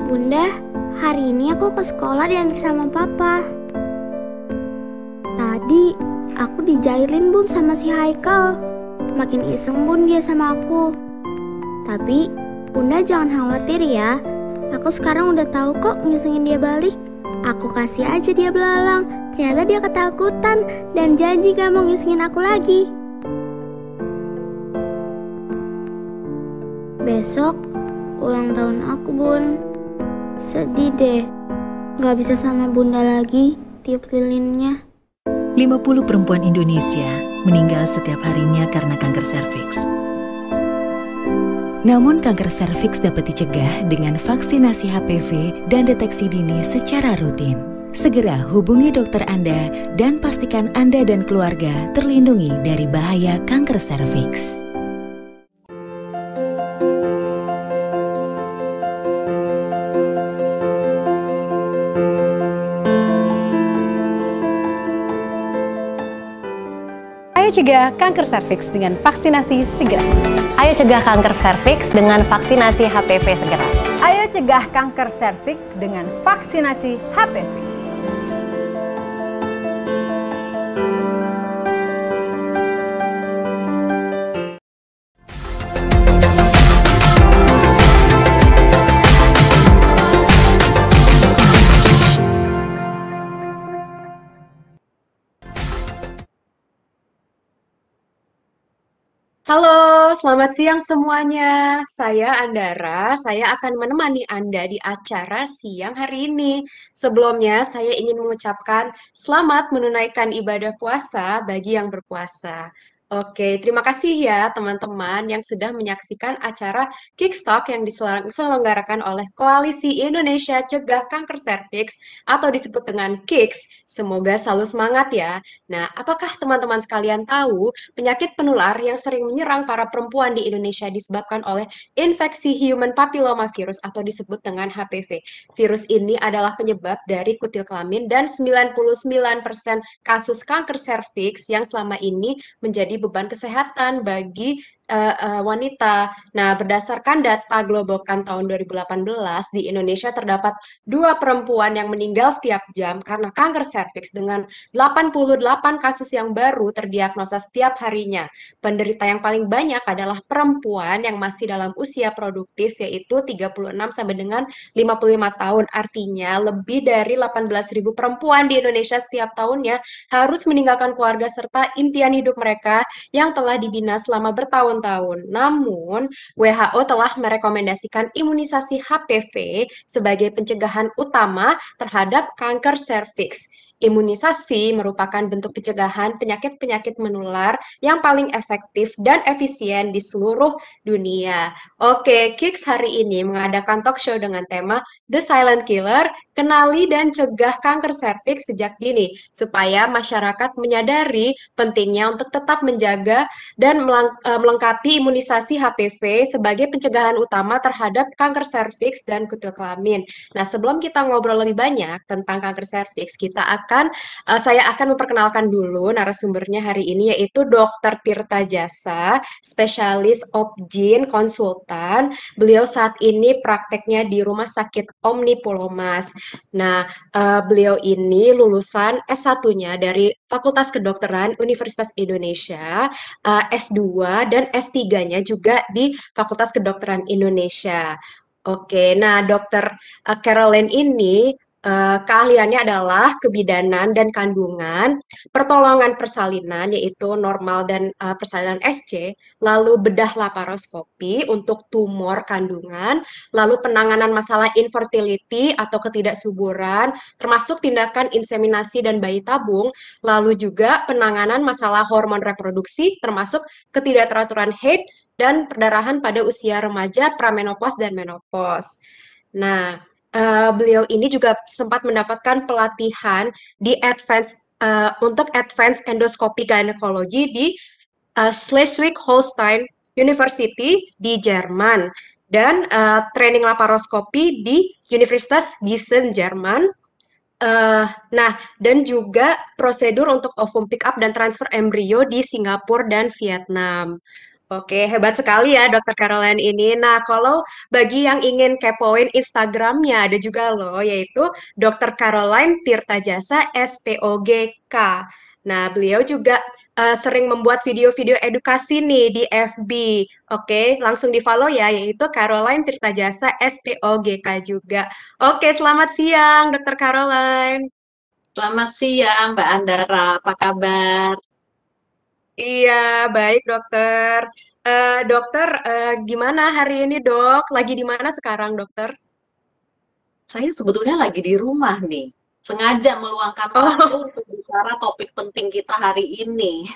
Bunda, hari ini aku ke sekolah diantar sama papa. Tadi aku dijailin bun sama si Haikal. Makin iseng bun dia sama aku. Tapi Bunda jangan khawatir ya. Aku sekarang udah tahu kok ngisengin dia balik. Aku kasih aja dia belalang. Ternyata dia ketakutan dan janji gak mau ngisengin aku lagi. Besok ulang tahun aku, Bun. Sedih deh, gak bisa sama Bunda lagi tiup lilinnya. 50 perempuan Indonesia meninggal setiap harinya karena kanker serviks. Namun kanker serviks dapat dicegah dengan vaksinasi HPV dan deteksi dini secara rutin. Segera hubungi dokter Anda dan pastikan Anda dan keluarga terlindungi dari bahaya kanker serviks. Ayo cegah kanker serviks dengan vaksinasi segera. Ayo cegah kanker serviks dengan vaksinasi HPV segera. Ayo cegah kanker serviks dengan vaksinasi HPV. Halo, selamat siang semuanya. Saya Andara, saya akan menemani Anda di acara siang hari ini. Sebelumnya, saya ingin mengucapkan selamat menunaikan ibadah puasa bagi yang berpuasa. Oke, terima kasih ya teman-teman yang sudah menyaksikan acara Kickstock yang diselenggarakan oleh Koalisi Indonesia Cegah Kanker Serviks atau disebut dengan KICS. Semoga selalu semangat ya. Nah, apakah teman-teman sekalian tahu penyakit penular yang sering menyerang para perempuan di Indonesia disebabkan oleh infeksi human papilloma virus atau disebut dengan HPV. Virus ini adalah penyebab dari kutil kelamin dan 99% kasus kanker serviks yang selama ini menjadi beban kesehatan bagi wanita. Nah, berdasarkan data Globokan tahun 2018, di Indonesia terdapat 2 perempuan yang meninggal setiap jam karena kanker serviks dengan 88 kasus yang baru terdiagnosa setiap harinya. Penderita yang paling banyak adalah perempuan yang masih dalam usia produktif, yaitu 36 sampai dengan 55 tahun. Artinya, lebih dari 18.000 perempuan di Indonesia setiap tahunnya harus meninggalkan keluarga serta impian hidup mereka yang telah dibina selama bertahun-tahun. Namun, WHO telah merekomendasikan imunisasi HPV sebagai pencegahan utama terhadap kanker serviks. Imunisasi merupakan bentuk pencegahan penyakit-penyakit menular yang paling efektif dan efisien di seluruh dunia. Oke, Kiks hari ini mengadakan talk show dengan tema The Silent Killer, kenali dan cegah kanker serviks sejak dini, supaya masyarakat menyadari pentingnya untuk tetap menjaga dan melengkapi imunisasi HPV sebagai pencegahan utama terhadap kanker serviks dan kutil kelamin. Nah, sebelum kita ngobrol lebih banyak tentang kanker serviks, saya akan memperkenalkan dulu narasumbernya hari ini, yaitu Dr. Tirta Jasa, spesialis Obgyn konsultan. Beliau saat ini prakteknya di Rumah Sakit Omni Pulomas. Nah, beliau ini lulusan S1-nya dari Fakultas Kedokteran Universitas Indonesia, S2 dan S3-nya juga di Fakultas Kedokteran Indonesia. Oke, nah Dr. Caroline ini keahliannya adalah kebidanan dan kandungan, pertolongan persalinan yaitu normal dan persalinan SC, lalu bedah laparoskopi untuk tumor kandungan, lalu penanganan masalah infertility atau ketidaksuburan, termasuk tindakan inseminasi dan bayi tabung, lalu juga penanganan masalah hormon reproduksi, termasuk ketidakteraturan haid dan perdarahan pada usia remaja, pramenopause dan menopause. Nah, beliau ini juga sempat mendapatkan pelatihan di untuk advance endoscopy gynecology di Schleswig-Holstein University di Jerman dan training laparoskopi di Universitas Gießen, Jerman. Nah, dan juga prosedur untuk ovum pick up dan transfer embrio di Singapura dan Vietnam. Oke, hebat sekali ya Dokter Caroline ini. Nah, kalau bagi yang ingin kepoin Instagramnya, ada juga loh, yaitu Dokter Caroline Tirtajasa SPOGK. Nah, beliau juga sering membuat video-video edukasi nih di FB. Oke, langsung di-follow ya, yaitu Caroline Tirtajasa SPOGK juga. Oke, selamat siang Dokter Caroline. Selamat siang, Mbak Andara. Apa kabar? Iya, baik dokter. Dokter, gimana hari ini dok? Lagi di mana sekarang dokter? Saya sebetulnya lagi di rumah nih. Sengaja meluangkan waktu Oh, untuk bicara topik penting kita hari ini.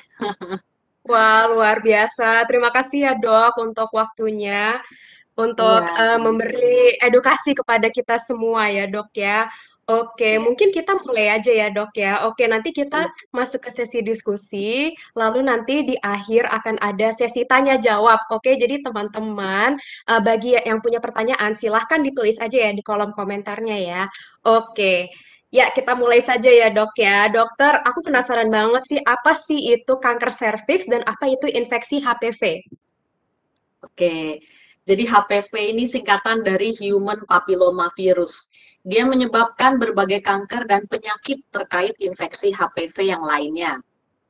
wah luar biasa. Terima kasih ya dok untuk waktunya, untuk Iya, memberi edukasi kepada kita semua ya dok ya. Oke, iya. mungkin kita mulai aja ya dok ya. Oke, nanti kita Iya. masuk ke sesi diskusi, lalu nanti di akhir akan ada sesi tanya jawab. Oke, jadi teman-teman, bagi yang punya pertanyaan silahkan ditulis aja ya di kolom komentarnya ya. Oke. Ya, kita mulai saja ya dok ya. Dokter, aku penasaran banget sih, apa sih itu kanker serviks dan apa itu infeksi HPV? Oke. Jadi HPV ini singkatan dari Human Papilloma Virus. Dia menyebabkan berbagai kanker dan penyakit terkait infeksi HPV yang lainnya.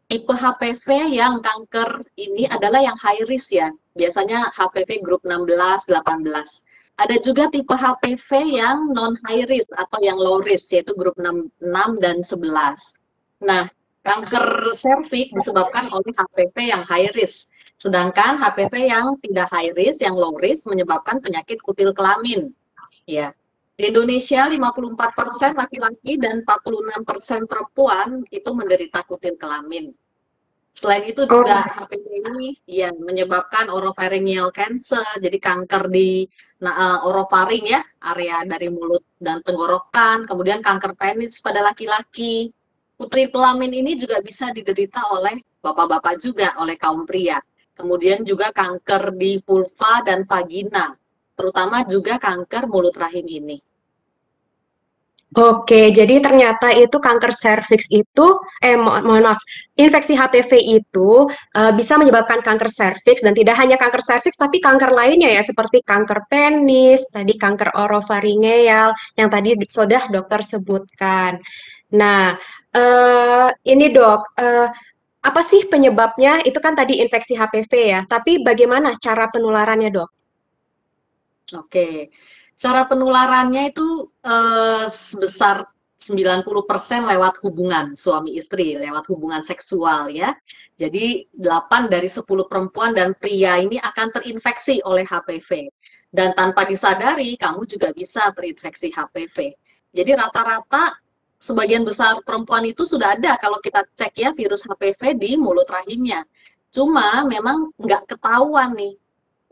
Tipe HPV yang kanker ini adalah yang high risk ya. Biasanya HPV grup 16, 18. Ada juga tipe HPV yang non high risk atau yang low risk yaitu grup 6, 6 dan 11. Nah, kanker serviks disebabkan oleh HPV yang high risk. Sedangkan HPV yang tidak high risk, yang low risk menyebabkan penyakit kutil kelamin. Ya. Di Indonesia 54% laki-laki dan 46% perempuan itu menderita kutil kelamin. Selain itu Oh, juga HPV ini ya menyebabkan oropharyngeal cancer, jadi kanker di orofaring ya, area dari mulut dan tenggorokan, kemudian kanker penis pada laki-laki. Kutil kelamin ini juga bisa diderita oleh bapak-bapak juga, oleh kaum pria. Kemudian juga kanker di vulva dan vagina, terutama juga kanker mulut rahim ini. oke, jadi ternyata itu kanker serviks itu, mohon maaf, infeksi HPV itu bisa menyebabkan kanker serviks dan tidak hanya kanker serviks tapi kanker lainnya ya seperti kanker penis, tadi kanker orofaringeal yang tadi sudah dokter sebutkan. Nah, ini dok, apa sih penyebabnya? Itu kan tadi infeksi HPV ya, tapi bagaimana cara penularannya dok? Oke, cara penularannya itu sebesar 90% lewat hubungan suami istri, lewat hubungan seksual ya. Jadi 8 dari 10 perempuan dan pria ini akan terinfeksi oleh HPV. Dan tanpa disadari, kamu juga bisa terinfeksi HPV. Jadi rata-rata sebagian besar perempuan itu sudah ada kalau kita cek ya virus HPV di mulut rahimnya. Cuma memang nggak ketahuan nih.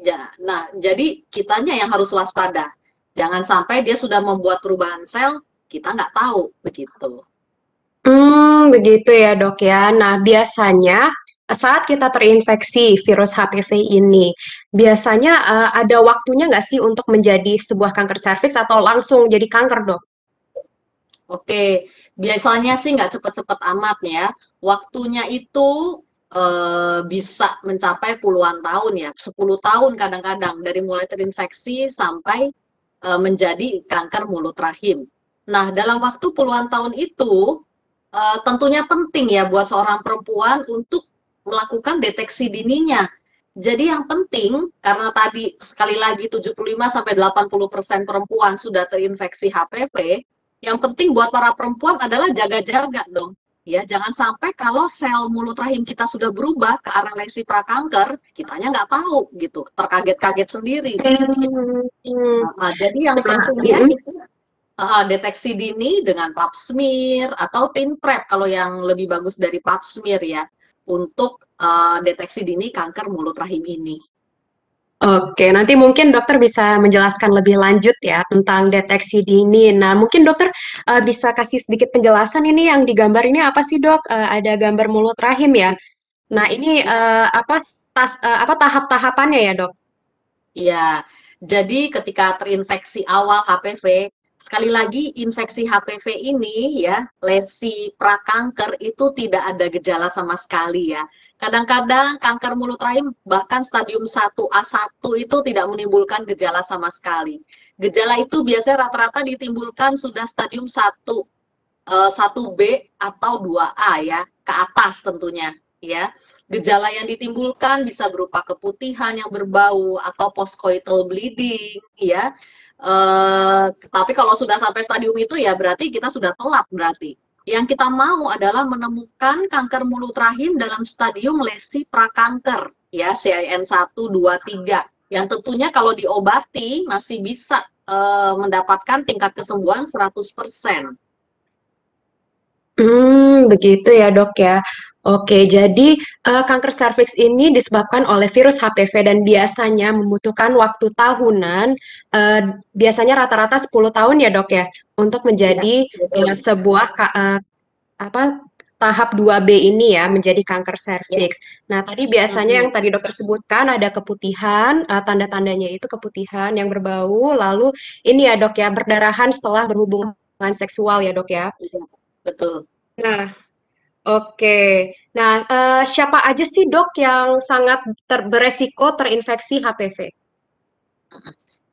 Ya, nah, jadi kitanya yang harus waspada. Jangan sampai dia sudah membuat perubahan sel, kita nggak tahu, begitu. Begitu ya dok ya. Nah, biasanya saat kita terinfeksi virus HPV ini, biasanya ada waktunya nggak sih untuk menjadi sebuah kanker serviks atau langsung jadi kanker dok? Oke, biasanya sih nggak cepet-cepet amat ya. Waktunya itu bisa mencapai puluhan tahun ya, 10 tahun kadang-kadang, dari mulai terinfeksi sampai menjadi kanker mulut rahim. Nah, dalam waktu puluhan tahun itu, tentunya penting ya buat seorang perempuan untuk melakukan deteksi dininya. Jadi yang penting, karena tadi sekali lagi 75-80% perempuan sudah terinfeksi HPV, yang penting buat para perempuan adalah jaga-jaga dong. Ya, jangan sampai kalau sel mulut rahim kita sudah berubah ke arah lesi prakanker, kitanya nggak tahu gitu, terkaget-kaget sendiri. Hmm, Nah, jadi yang nah, pentingnya itu deteksi dini dengan pap smear atau tin prep kalau yang lebih bagus dari pap smear ya untuk deteksi dini kanker mulut rahim ini. Oke, nanti mungkin dokter bisa menjelaskan lebih lanjut ya tentang deteksi dini. Nah, mungkin dokter bisa kasih sedikit penjelasan ini yang digambar ini apa sih dok? Ada gambar mulut rahim ya. Nah, ini apa tahap-tahapannya ya dok? Iya, jadi ketika terinfeksi awal HPV, sekali lagi infeksi HPV ini ya, lesi prakanker itu tidak ada gejala sama sekali ya. Kadang-kadang kanker mulut rahim bahkan stadium 1A1 itu tidak menimbulkan gejala sama sekali. Gejala itu biasanya rata-rata ditimbulkan sudah stadium 1B atau 2A ya, ke atas tentunya ya. Gejala yang ditimbulkan bisa berupa keputihan yang berbau atau postcoital bleeding ya. Tapi kalau sudah sampai stadium itu ya berarti kita sudah telat berarti. Yang kita mau adalah menemukan kanker mulut rahim dalam stadium lesi prakanker ya, CIN 1, 2, 3. Yang tentunya kalau diobati masih bisa mendapatkan tingkat kesembuhan 100%. Begitu ya dok ya. Oke, jadi kanker serviks ini disebabkan oleh virus HPV dan biasanya membutuhkan waktu tahunan, biasanya rata-rata 10 tahun ya dok ya, untuk menjadi sebuah tahap 2B ini ya, menjadi kanker serviks. Nah, tadi biasanya yang tadi dokter sebutkan ada keputihan, tanda-tandanya itu keputihan yang berbau, lalu ini ya dok ya, berdarahan setelah berhubungan seksual ya dok ya. Betul. Nah, oke. Nah, siapa aja sih dok yang sangat beresiko terinfeksi HPV?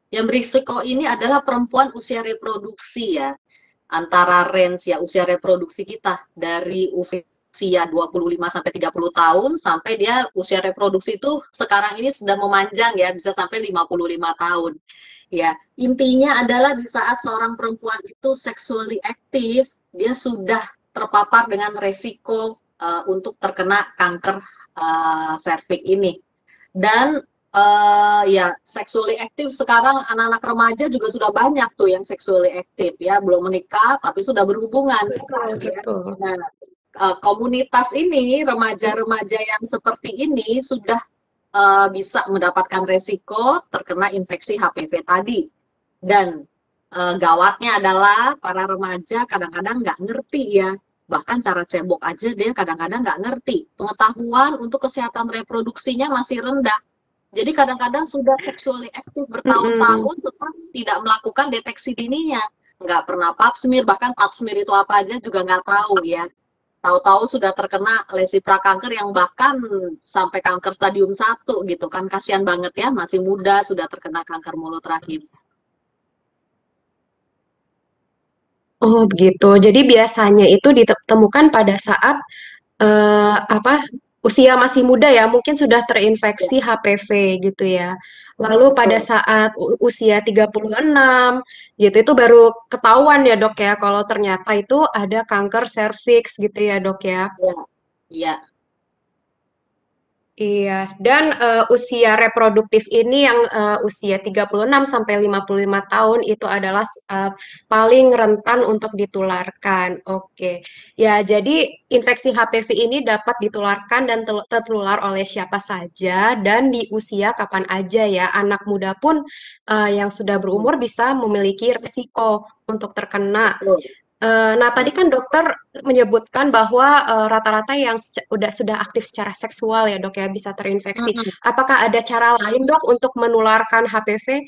Yang berisiko ini adalah perempuan usia reproduksi ya, antara range ya usia reproduksi kita dari usia 25 sampai 30 tahun sampai dia usia reproduksi itu sekarang ini sudah memanjang ya, bisa sampai 55 tahun. Ya, intinya adalah di saat seorang perempuan itu sexually aktif, dia sudah terpapar dengan resiko untuk terkena kanker serviks ini. Dan ya sexually aktif sekarang anak-anak remaja juga sudah banyak tuh yang sexually aktif ya, belum menikah tapi sudah berhubungan. Betul. Nah, komunitas ini remaja-remaja yang seperti ini sudah bisa mendapatkan resiko terkena infeksi HPV tadi. Dan gawatnya adalah para remaja kadang-kadang nggak ngerti ya, bahkan cara cebok aja dia kadang-kadang nggak ngerti, pengetahuan untuk kesehatan reproduksinya masih rendah. Jadi kadang-kadang sudah sexually aktif bertahun-tahun tetap tidak melakukan deteksi dininya, nggak pernah pap smear, bahkan pap smear itu apa aja juga nggak tahu ya. Tahu-tahu sudah terkena lesi prakanker yang bahkan sampai kanker stadium 1 gitu kan, kasihan banget ya, masih muda sudah terkena kanker mulut rahim. Oh begitu. Jadi biasanya itu ditemukan pada saat usia masih muda ya, mungkin sudah terinfeksi HPV gitu ya. Lalu pada saat usia 36 gitu itu baru ketahuan ya dok ya kalau ternyata itu ada kanker serviks gitu ya dok ya. Iya. Iya, dan usia reproduktif ini yang usia 36 sampai 55 tahun itu adalah paling rentan untuk ditularkan. Oke. Ya, jadi infeksi HPV ini dapat ditularkan dan tertular oleh siapa saja dan di usia kapan aja ya. Anak muda pun yang sudah berumur bisa memiliki risiko untuk terkena. Nah, tadi kan dokter menyebutkan bahwa rata-rata yang sudah aktif secara seksual ya dok ya bisa terinfeksi. Apakah ada cara lain dok untuk menularkan HPV?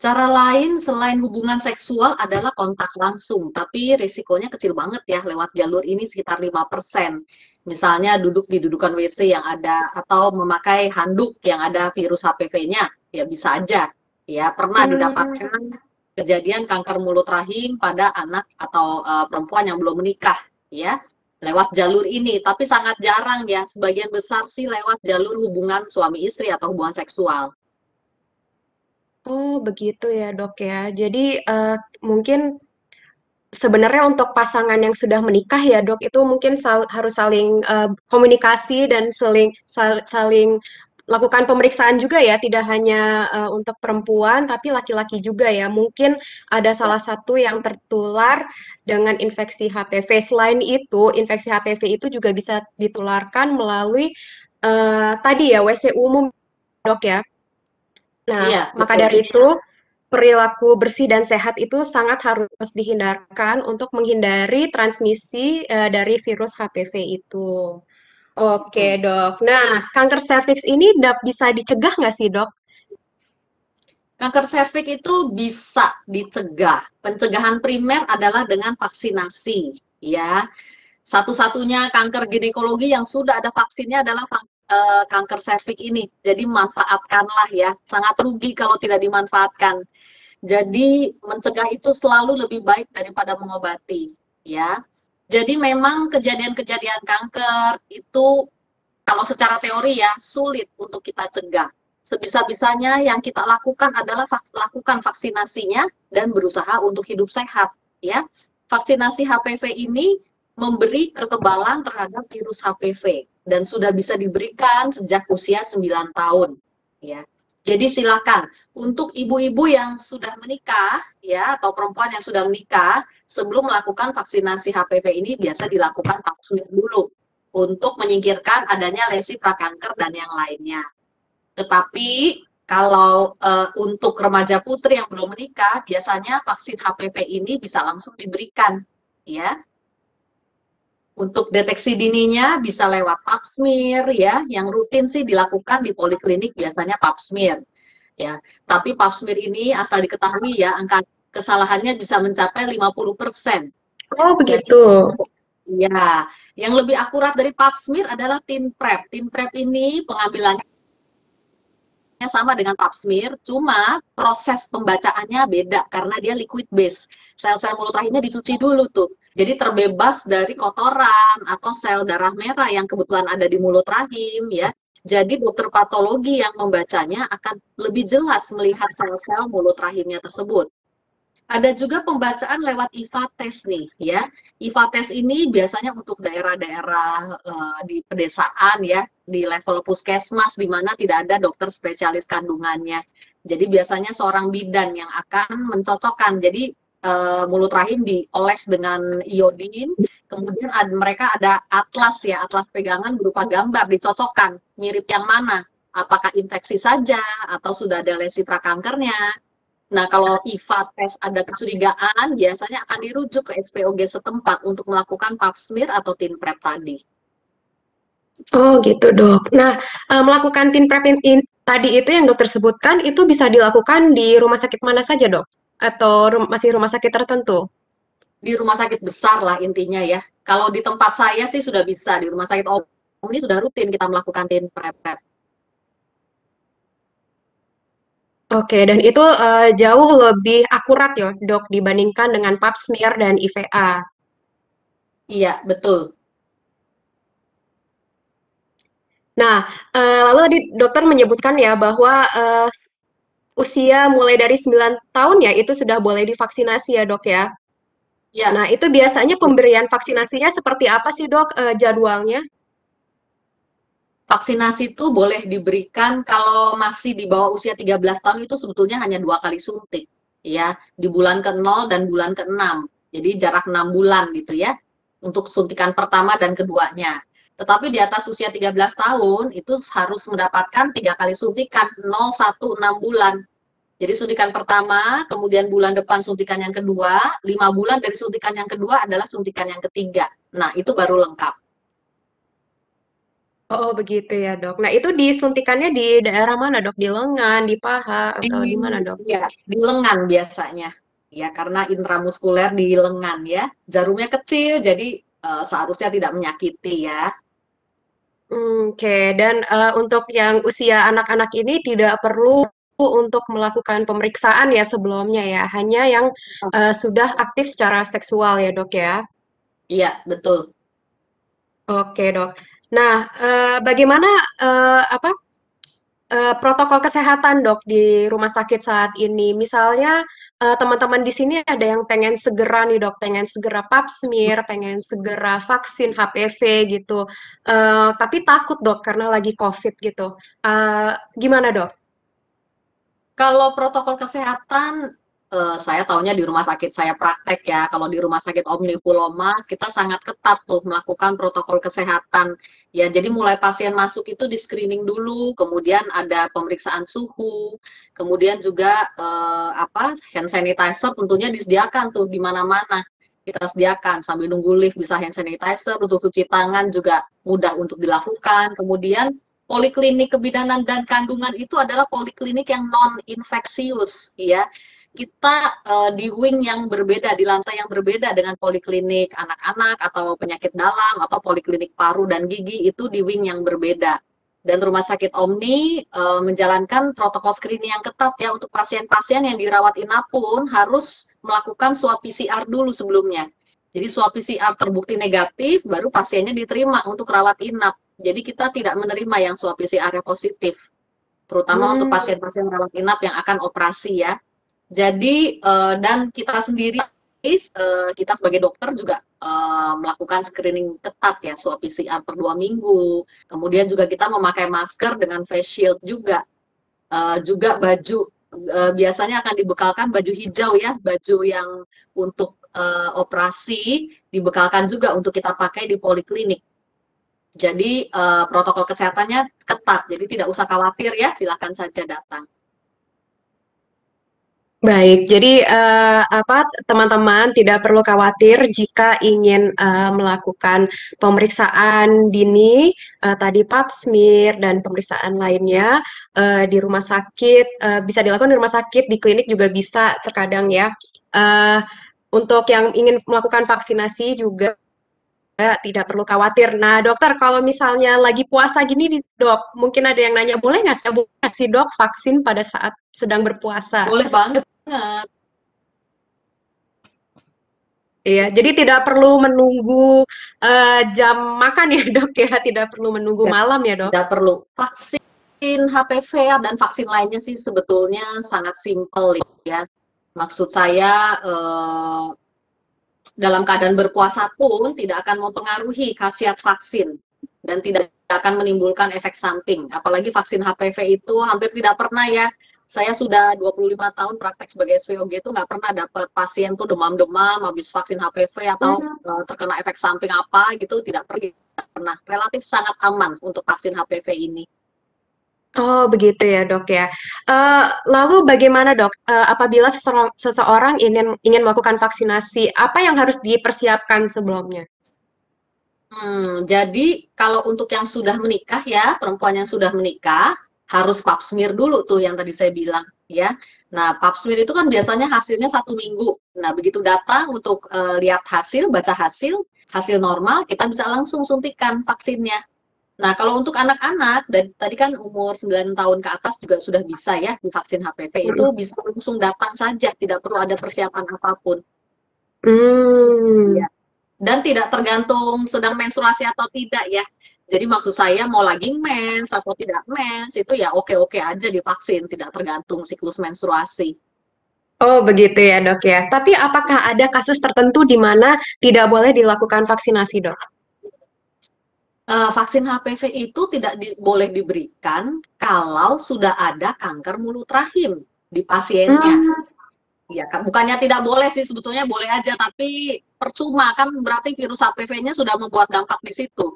Cara lain selain hubungan seksual adalah kontak langsung, tapi risikonya kecil banget ya lewat jalur ini sekitar 5%. Misalnya duduk di dudukan WC yang ada atau memakai handuk yang ada virus HPV-nya, ya bisa aja. Ya, pernah didapatkan kejadian kanker mulut rahim pada anak atau perempuan yang belum menikah ya lewat jalur ini, tapi sangat jarang ya, sebagian besar sih lewat jalur hubungan suami istri atau hubungan seksual. Oh begitu ya dok ya, jadi mungkin sebenarnya untuk pasangan yang sudah menikah ya dok itu mungkin harus saling komunikasi dan saling lakukan pemeriksaan juga ya, tidak hanya untuk perempuan, tapi laki-laki juga ya. Mungkin ada salah satu yang tertular dengan infeksi HPV. Selain itu, infeksi HPV itu juga bisa ditularkan melalui tadi ya, WC umum, dok ya. Nah, Iya, maka dari itu, perilaku bersih dan sehat itu sangat harus dihindarkan untuk menghindari transmisi dari virus HPV itu. Oke dok. Nah, kanker serviks ini bisa dicegah nggak sih dok? Kanker serviks itu bisa dicegah. Pencegahan primer adalah dengan vaksinasi, ya. Satu-satunya kanker ginekologi yang sudah ada vaksinnya adalah kanker serviks ini. Jadi manfaatkanlah ya. Sangat rugi kalau tidak dimanfaatkan. Jadi mencegah itu selalu lebih baik daripada mengobati, ya. Jadi memang kejadian-kejadian kanker itu kalau secara teori ya sulit untuk kita cegah. Sebisa-bisanya yang kita lakukan adalah lakukan vaksinasinya dan berusaha untuk hidup sehat, ya. Vaksinasi HPV ini memberi kekebalan terhadap virus HPV dan sudah bisa diberikan sejak usia 9 tahun, ya. Jadi silakan untuk ibu-ibu yang sudah menikah, ya, atau perempuan yang sudah menikah, sebelum melakukan vaksinasi HPV ini biasa dilakukan pap smear dulu untuk menyingkirkan adanya lesi prakanker dan yang lainnya. Tetapi kalau untuk remaja putri yang belum menikah, biasanya vaksin HPV ini bisa langsung diberikan, ya. Untuk deteksi dininya bisa lewat pap smear, ya. Yang rutin sih dilakukan di poliklinik biasanya pap smear, ya. Tapi pap smear ini asal diketahui ya, angka kesalahannya bisa mencapai 50%. Oh, begitu. Ya, yang lebih akurat dari pap smear adalah TinPrep. TinPrep ini pengambilannya sama dengan pap smear, cuma proses pembacaannya beda karena dia liquid base. Sel-sel mulut rahimnya dicuci dulu tuh. Jadi terbebas dari kotoran atau sel darah merah yang kebetulan ada di mulut rahim, ya. Jadi dokter patologi yang membacanya akan lebih jelas melihat sel-sel mulut rahimnya tersebut. Ada juga pembacaan lewat IVA test nih, ya. IVA test ini biasanya untuk daerah-daerah di pedesaan, ya, di level puskesmas di mana tidak ada dokter spesialis kandungannya. Jadi biasanya seorang bidan yang akan mencocokkan. Jadi mulut rahim dioles dengan iodin, kemudian mereka ada atlas, ya, atlas pegangan berupa gambar dicocokkan, mirip yang mana? Apakah infeksi saja atau sudah ada lesi prakankernya? Nah, kalau IVA tes ada kecurigaan, biasanya akan dirujuk ke SPOG setempat untuk melakukan pap smear atau TinPrep tadi. Oh, gitu, Dok. Nah, melakukan TinPrep tadi itu yang dokter sebutkan, itu bisa dilakukan di rumah sakit mana saja, Dok? Atau masih rumah sakit tertentu? Di rumah sakit besar lah intinya ya. Kalau di tempat saya sih sudah bisa, di rumah sakit Omni sudah rutin kita melakukan TinPrep. Oke, dan itu jauh lebih akurat ya, Dok, dibandingkan dengan pap smear dan IVA. Iya, betul. Nah, lalu tadi dokter menyebutkan ya bahwa usia mulai dari 9 tahun ya itu sudah boleh divaksinasi ya, Dok, ya? Ya. Nah, itu biasanya pemberian vaksinasinya seperti apa sih, Dok, jadwalnya? Vaksinasi itu boleh diberikan kalau masih di bawah usia 13 tahun itu sebetulnya hanya 2 kali suntik, ya, di bulan ke-0 dan bulan ke-6. Jadi jarak 6 bulan gitu ya, untuk suntikan pertama dan keduanya. Tetapi di atas usia 13 tahun itu harus mendapatkan 3 kali suntikan, 0, 1, 6 bulan. Jadi suntikan pertama, kemudian bulan depan suntikan yang kedua, 5 bulan dari suntikan yang kedua adalah suntikan yang ketiga. Nah, itu baru lengkap. Oh, begitu ya, Dok. Nah, itu disuntikannya di daerah mana, Dok? Di lengan, di paha, atau di mana, Dok? Ya, di lengan biasanya. Ya, karena intramuskuler di lengan ya. Jarumnya kecil, jadi seharusnya tidak menyakiti ya. Oke, dan untuk yang usia anak-anak ini tidak perlu untuk melakukan pemeriksaan ya sebelumnya ya, hanya yang sudah aktif secara seksual ya, Dok, ya? Iya, betul. Oke, Dok. Nah, bagaimana protokol kesehatan, Dok, di rumah sakit saat ini? Misalnya teman-teman di sini ada yang pengen segera nih, Dok, pengen segera pap smear, pengen segera vaksin HPV gitu. Tapi takut, Dok, karena lagi COVID gitu. Gimana, Dok? Kalau protokol kesehatan, saya tahunya di rumah sakit saya praktek ya. Kalau di rumah sakit Omni Pulau Mas, kita sangat ketat tuh melakukan protokol kesehatan. Ya, jadi mulai pasien masuk itu di screening dulu, kemudian ada pemeriksaan suhu, kemudian juga hand sanitizer tentunya disediakan tuh di mana-mana. Kita sediakan sambil nunggu lift bisa hand sanitizer, untuk cuci tangan juga mudah untuk dilakukan. Kemudian poliklinik kebidanan dan kandungan itu adalah poliklinik yang non-infeksius, ya. Kita di wing yang berbeda, di lantai yang berbeda dengan poliklinik anak-anak atau penyakit dalam atau poliklinik paru dan gigi itu di wing yang berbeda. Dan Rumah Sakit Omni menjalankan protokol screening yang ketat ya untuk pasien-pasien yang dirawat inap pun harus melakukan swab PCR dulu sebelumnya. Jadi swab PCR terbukti negatif, baru pasiennya diterima untuk rawat inap. Jadi kita tidak menerima yang swab PCR-nya positif, terutama untuk pasien-pasien rawat inap yang akan operasi ya. Jadi dan kita sendiri, kita sebagai dokter juga melakukan screening ketat ya, swab PCR per 2 minggu. Kemudian juga kita memakai masker dengan face shield juga. Juga baju biasanya akan dibekalkan baju hijau ya, baju yang untuk operasi dibekalkan juga untuk kita pakai di poliklinik. Jadi protokol kesehatannya ketat, jadi tidak usah khawatir ya, silakan saja datang. Baik, jadi teman-teman tidak perlu khawatir jika ingin melakukan pemeriksaan dini, tadi pap smear dan pemeriksaan lainnya di rumah sakit, bisa dilakukan di rumah sakit, di klinik juga bisa terkadang ya. Untuk yang ingin melakukan vaksinasi juga tidak perlu khawatir. Nah, dokter, kalau misalnya lagi puasa gini, dok, mungkin ada yang nanya, boleh nggak sih dok vaksin pada saat sedang berpuasa? Boleh banget. Iya, jadi tidak perlu menunggu jam makan ya dok ya, tidak perlu menunggu malam ya dok? Tidak perlu. Vaksin HPV dan vaksin lainnya sih sebetulnya sangat simpel ya. Maksud saya dalam keadaan berpuasa pun tidak akan mempengaruhi khasiat vaksin dan tidak akan menimbulkan efek samping. Apalagi vaksin HPV itu hampir tidak pernah ya. Saya sudah 25 tahun praktek sebagai SPOG itu nggak pernah dapat pasien tuh demam-demam habis vaksin HPV atau terkena efek samping apa gitu, tidak pernah. Relatif sangat aman untuk vaksin HPV ini. Oh, begitu ya dok ya. Lalu bagaimana dok, apabila seseorang ingin melakukan vaksinasi, apa yang harus dipersiapkan sebelumnya? Jadi kalau untuk yang sudah menikah ya, perempuan yang sudah menikah, harus pap smear dulu tuh yang tadi saya bilang ya. Nah, pap smear itu kan biasanya hasilnya 1 minggu. Nah, begitu datang untuk lihat hasil, baca hasil normal, kita bisa langsung suntikan vaksinnya. Nah, kalau untuk anak-anak, dan tadi kan umur 9 tahun ke atas juga sudah bisa ya divaksin HPV, itu bisa langsung datang saja, tidak perlu ada persiapan apapun. Ya. Dan tidak tergantung sedang menstruasi atau tidak ya. Jadi maksud saya mau lagi mens atau tidak mens, itu ya oke-oke aja divaksin, tidak tergantung siklus menstruasi. Oh, begitu ya dok ya. Tapi apakah ada kasus tertentu di mana tidak boleh dilakukan vaksinasi dok? Vaksin HPV itu tidak boleh diberikan kalau sudah ada kanker mulut rahim di pasiennya. Ya, bukannya tidak boleh sih, sebetulnya boleh aja, tapi percuma kan, berarti virus HPV-nya sudah membuat dampak di situ.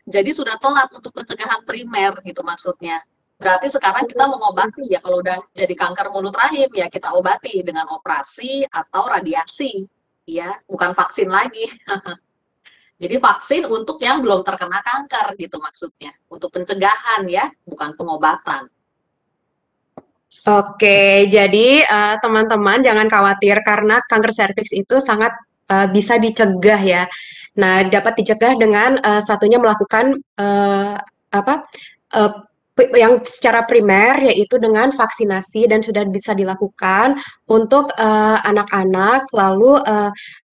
Jadi sudah telat untuk pencegahan primer gitu maksudnya. Berarti sekarang kita mengobati ya, kalau udah jadi kanker mulut rahim ya kita obati dengan operasi atau radiasi ya, bukan vaksin lagi. Jadi vaksin untuk yang belum terkena kanker gitu maksudnya, untuk pencegahan ya, bukan pengobatan. Oke, jadi teman-teman jangan khawatir karena kanker serviks itu sangat bisa dicegah ya. Nah, dapat dicegah dengan satunya melakukan yang secara primer yaitu dengan vaksinasi dan sudah bisa dilakukan untuk anak-anak. Lalu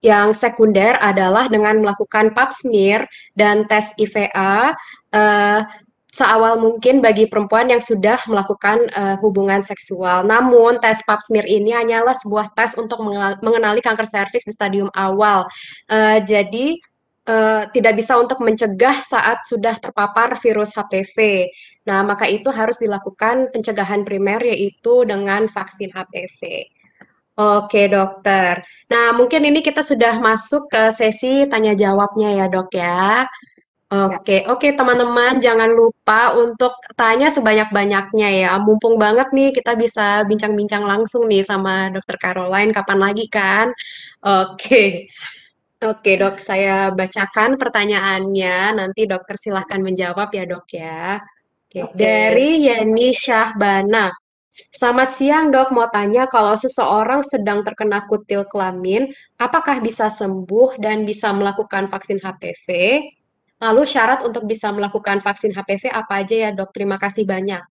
yang sekunder adalah dengan melakukan pap smear dan tes IVA seawal mungkin bagi perempuan yang sudah melakukan hubungan seksual. Namun tes pap smear ini hanyalah sebuah tes untuk mengenali kanker serviks di stadium awal. Jadi tidak bisa untuk mencegah saat sudah terpapar virus HPV. Nah, maka itu harus dilakukan pencegahan primer yaitu dengan vaksin HPV. Oke, dokter. Nah, mungkin ini kita sudah masuk ke sesi tanya jawabnya ya, dok ya. Oke, teman-teman, jangan lupa untuk tanya sebanyak-banyaknya ya. Mumpung banget nih kita bisa bincang-bincang langsung nih sama Dokter Caroline kapan lagi kan? Oke. Oke, dok, saya bacakan pertanyaannya. Nanti dokter silahkan menjawab ya, dok ya. Oke, Oke. dari Yeni Syahbana. Selamat siang dok, mau tanya kalau seseorang sedang terkena kutil kelamin, apakah bisa sembuh dan bisa melakukan vaksin HPV? Lalu syarat untuk bisa melakukan vaksin HPV apa aja ya dok? Terima kasih banyak.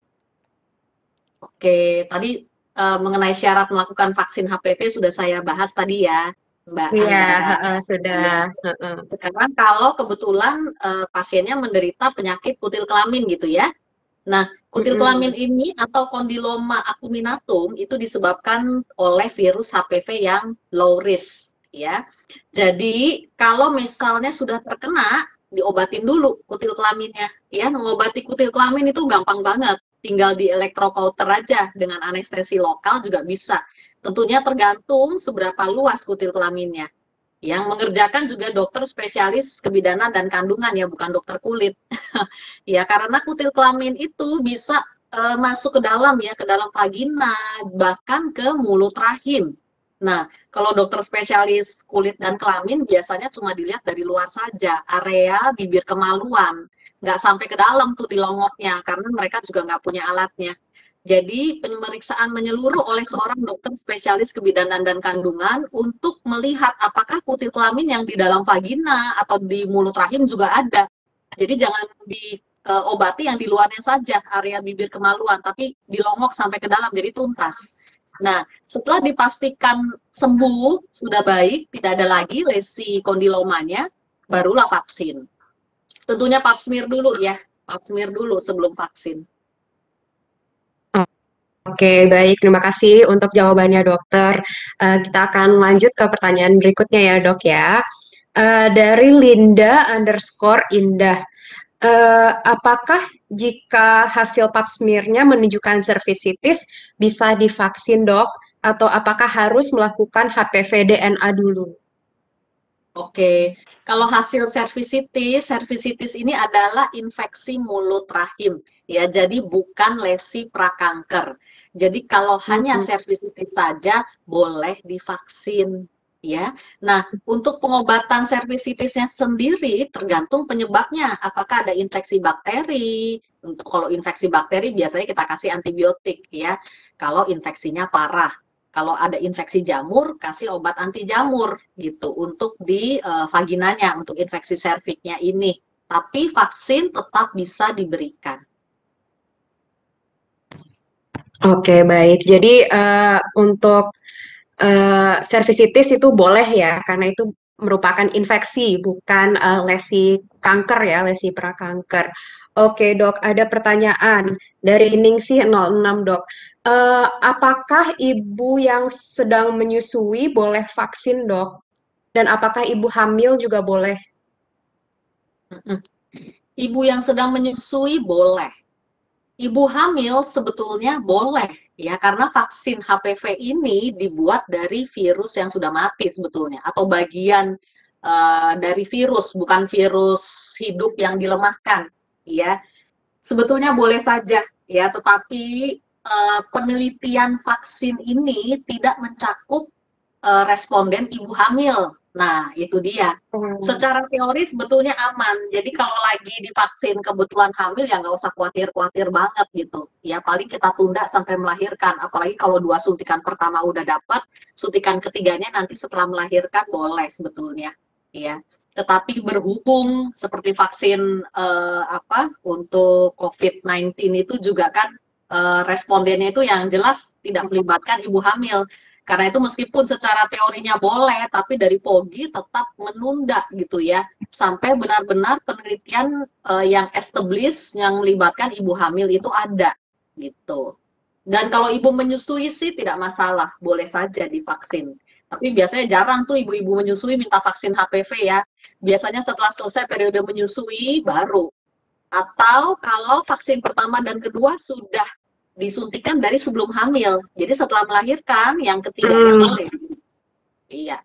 Oke, tadi mengenai syarat melakukan vaksin HPV sudah saya bahas tadi ya, Mbak Iya, Andara. sudah. Ya, sekarang kalau kebetulan pasiennya menderita penyakit kutil kelamin gitu ya. Nah, kutil kelamin ini atau kondiloma acuminatum itu disebabkan oleh virus HPV yang low risk ya. Jadi, kalau misalnya sudah terkena, diobatin dulu kutil kelaminnya ya. Mengobati kutil kelamin itu gampang banget. Tinggal di elektrokauter aja dengan anestesi lokal juga bisa. Tentunya tergantung seberapa luas kutil kelaminnya. Yang mengerjakan juga dokter spesialis kebidanan dan kandungan ya, bukan dokter kulit. Ya, karena kutil kelamin itu bisa masuk ke dalam ya, ke dalam vagina, bahkan ke mulut rahim. Nah, kalau dokter spesialis kulit dan kelamin biasanya cuma dilihat dari luar saja, area bibir kemaluan. Nggak sampai ke dalam tuh di longoknya, karena mereka juga nggak punya alatnya. Jadi, pemeriksaan menyeluruh oleh seorang dokter spesialis kebidanan dan kandungan untuk melihat apakah kutil kelamin yang di dalam vagina atau di mulut rahim juga ada. Jadi jangan diobati yang di luarnya saja, area bibir kemaluan, tapi dilongok sampai ke dalam, jadi tuntas. Nah, setelah dipastikan sembuh, sudah baik, tidak ada lagi lesi kondilomanya, barulah vaksin. Tentunya pap smear dulu ya, pap smear dulu sebelum vaksin. Oke, baik. Terima kasih untuk jawabannya, dokter. Kita akan lanjut ke pertanyaan berikutnya ya, dok ya. Dari Linda_Indah. Apakah jika hasil pap smear-nya menunjukkan cervicitis bisa divaksin, dok? Atau apakah harus melakukan HPV DNA dulu? Oke, kalau hasil cervicitis ini adalah infeksi mulut rahim, ya. Jadi bukan lesi prakanker. Jadi kalau hanya cervicitis saja boleh divaksin, ya. Nah, untuk pengobatan cervicitisnya sendiri tergantung penyebabnya. Apakah ada infeksi bakteri? Untuk kalau infeksi bakteri biasanya kita kasih antibiotik, ya. Kalau infeksinya parah. Kalau ada infeksi jamur, kasih obat anti jamur gitu untuk di vaginanya, untuk infeksi serviknya ini. Tapi vaksin tetap bisa diberikan. Oke, baik. Jadi untuk cervicitis itu boleh ya, karena itu merupakan infeksi, bukan lesi kanker ya, lesi prakanker. Oke, dok, ada pertanyaan dari Ningsih 06, dok. Apakah ibu yang sedang menyusui boleh vaksin, dok? Dan apakah ibu hamil juga boleh? Ibu yang sedang menyusui boleh. Ibu hamil sebetulnya boleh ya, karena vaksin HPV ini dibuat dari virus yang sudah mati sebetulnya, atau bagian dari virus, bukan virus hidup yang dilemahkan ya. Sebetulnya boleh saja ya, tetapi penelitian vaksin ini tidak mencakup responden ibu hamil. Nah, itu dia. Secara teori sebetulnya aman. Jadi kalau lagi divaksin kebetulan hamil ya nggak usah khawatir-khawatir banget gitu. Ya paling kita tunda sampai melahirkan. Apalagi kalau 2 suntikan pertama udah dapat, suntikan ketiganya nanti setelah melahirkan boleh sebetulnya. Ya. Tetapi berhubung seperti vaksin untuk COVID-19 itu juga kan respondennya itu yang jelas tidak melibatkan ibu hamil. Karena itu meskipun secara teorinya boleh, tapi dari POGI tetap menunda gitu ya, sampai benar-benar penelitian yang established yang melibatkan ibu hamil itu ada gitu. Dan kalau ibu menyusui sih tidak masalah, boleh saja divaksin. Tapi biasanya jarang tuh ibu-ibu menyusui minta vaksin HPV ya. Biasanya setelah selesai periode menyusui baru. Atau kalau vaksin pertama dan kedua sudah disuntikan dari sebelum hamil. Jadi setelah melahirkan, yang ketiganya boleh. Iya.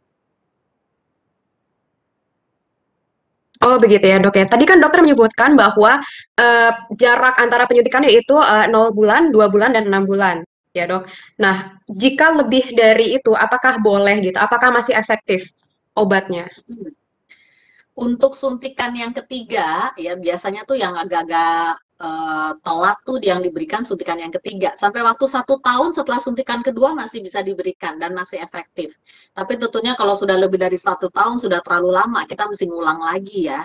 Oh begitu ya dok ya. Tadi kan dokter menyebutkan bahwa jarak antara penyuntikannya itu 0 bulan, 2 bulan, dan 6 bulan. Ya dok. Nah, jika lebih dari itu, apakah boleh gitu? Apakah masih efektif obatnya? Untuk suntikan yang ketiga, ya biasanya tuh yang agak-agak telat tuh yang diberikan suntikan yang ketiga. Sampai waktu 1 tahun setelah suntikan kedua masih bisa diberikan dan masih efektif. Tapi tentunya kalau sudah lebih dari 1 tahun sudah terlalu lama, kita mesti ngulang lagi ya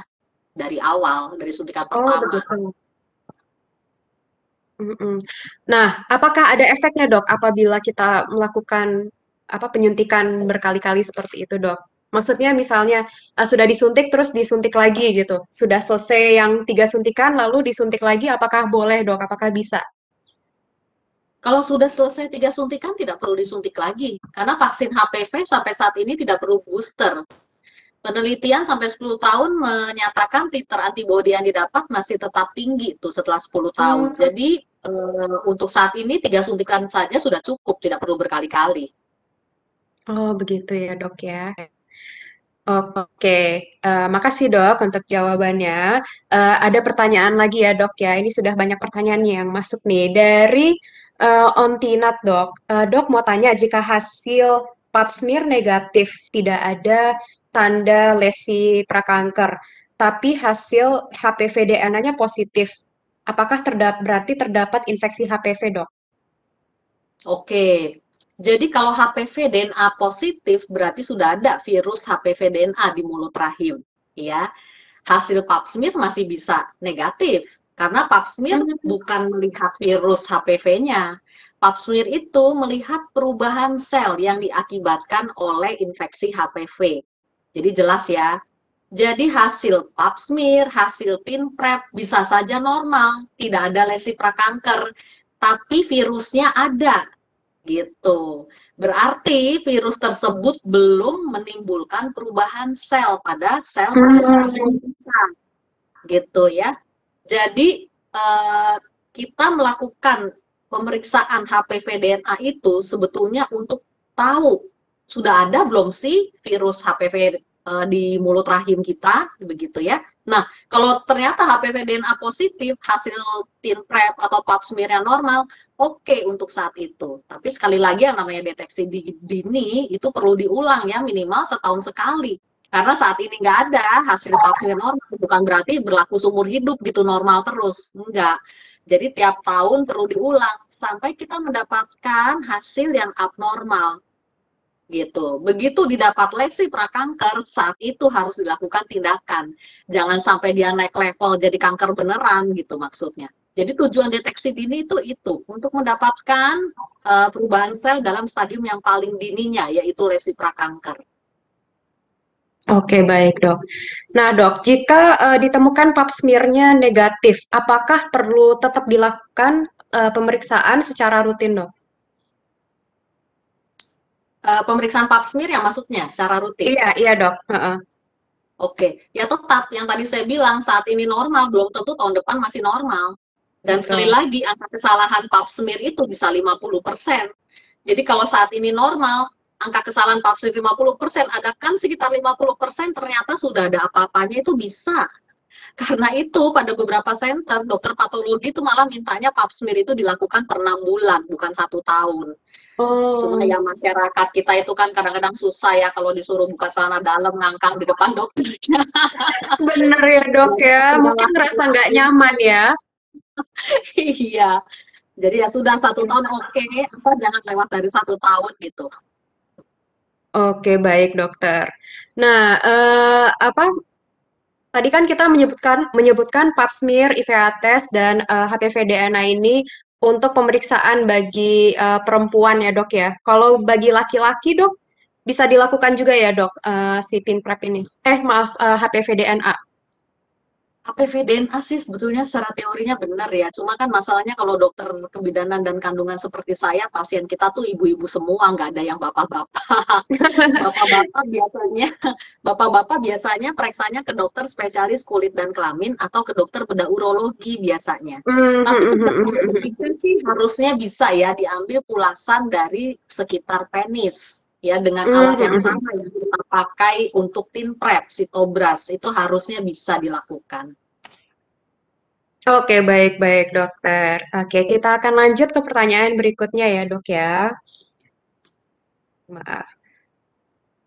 dari awal, dari suntikan Oh, pertama. begitu. Nah, apakah ada efeknya, Dok, apabila kita melakukan penyuntikan berkali-kali seperti itu, Dok? Maksudnya misalnya sudah disuntik terus disuntik lagi gitu. Sudah selesai yang 3 suntikan lalu disuntik lagi, apakah boleh, Dok? Apakah bisa? Kalau sudah selesai 3 suntikan tidak perlu disuntik lagi, karena vaksin HPV sampai saat ini tidak perlu booster. Penelitian sampai 10 tahun menyatakan titer antibodi yang didapat masih tetap tinggi tuh setelah 10 tahun. Jadi untuk saat ini 3 suntikan saja sudah cukup, tidak perlu berkali-kali. Oh, begitu ya, Dok ya. Oke, makasih Dok untuk jawabannya. Ada pertanyaan lagi ya Dok ya. Ini sudah banyak pertanyaan yang masuk nih dari Ontinat Dok. Dok mau tanya jika hasil pap smear negatif tidak ada tanda lesi prakanker, tapi hasil HPV DNA-nya positif, apakah berarti terdapat infeksi HPV Dok? Oke, jadi kalau HPV DNA positif berarti sudah ada virus HPV DNA di mulut rahim, ya. Hasil pap smear masih bisa negatif karena pap smear bukan melihat virus HPV-nya. Pap smear itu melihat perubahan sel yang diakibatkan oleh infeksi HPV. Jadi jelas ya. Jadi hasil pap smear, hasil TinPrep bisa saja normal, tidak ada lesi prakanker, tapi virusnya ada gitu. Berarti virus tersebut belum menimbulkan perubahan sel pada sel rahim kita, gitu ya. Jadi kita melakukan pemeriksaan HPV DNA itu sebetulnya untuk tahu sudah ada belum sih virus HPV di mulut rahim kita, begitu ya. Nah, kalau ternyata HPV DNA positif, hasil TinPrep atau pap smear yang normal, oke untuk saat itu. Tapi sekali lagi yang namanya deteksi dini itu perlu diulang ya, minimal setahun sekali. Karena saat ini nggak ada hasil pap smear normal, bukan berarti berlaku seumur hidup gitu normal terus. Enggak. Jadi tiap tahun perlu diulang sampai kita mendapatkan hasil yang abnormal. Gitu. Begitu didapat lesi prakanker, saat itu harus dilakukan tindakan. Jangan sampai dia naik level jadi kanker beneran gitu maksudnya. Jadi tujuan deteksi dini itu untuk mendapatkan perubahan sel dalam stadium yang paling dininya, yaitu lesi prakanker. Oke, baik Dok. Nah Dok, jika ditemukan pap smear-nya negatif, apakah perlu tetap dilakukan pemeriksaan secara rutin Dok? Pemeriksaan pap smear yang maksudnya secara rutin? Iya Dok. Oke, ya tetap yang tadi saya bilang saat ini normal, belum tentu tahun depan masih normal. Dan sekali lagi angka kesalahan pap smear itu bisa 50%. Jadi kalau saat ini normal, angka kesalahan pap smear 50%, adakan sekitar 50% ternyata sudah ada apa-apanya itu bisa. Karena itu pada beberapa center dokter patologi itu malah mintanya pap smear itu dilakukan per 6 bulan, bukan 1 tahun. Cuma ya masyarakat kita itu kan kadang-kadang susah ya kalau disuruh buka celana dalam ngangkang di depan dokternya. Bener ya Dok ya, mungkin ngerasa nggak nyaman ya. Iya, jadi ya sudah 1 tahun oke, asal jangan lewat dari 1 tahun gitu. Oke, baik dokter. Nah, tadi kan kita menyebutkan pap smear, IVA test, dan HPV DNA ini untuk pemeriksaan bagi perempuan ya dok ya. Kalau bagi laki-laki dok, bisa dilakukan juga ya dok si TinPrep ini. HPV DNA. HPV DNA sih sebetulnya secara teorinya benar ya, cuma kan masalahnya kalau dokter kebidanan dan kandungan seperti saya, pasien kita tuh ibu-ibu semua, nggak ada yang bapak-bapak. Bapak-bapak biasanya periksanya ke dokter spesialis kulit dan kelamin atau ke dokter bedah urologi biasanya. Tapi sebenarnya sih harusnya bisa ya diambil pulasan dari sekitar penis. Ya, dengan alat yang sama yang kita pakai untuk TinPrep, Sitobras, itu harusnya bisa dilakukan. Oke, baik dokter. Oke, kita akan lanjut ke pertanyaan berikutnya ya dok ya. Maaf.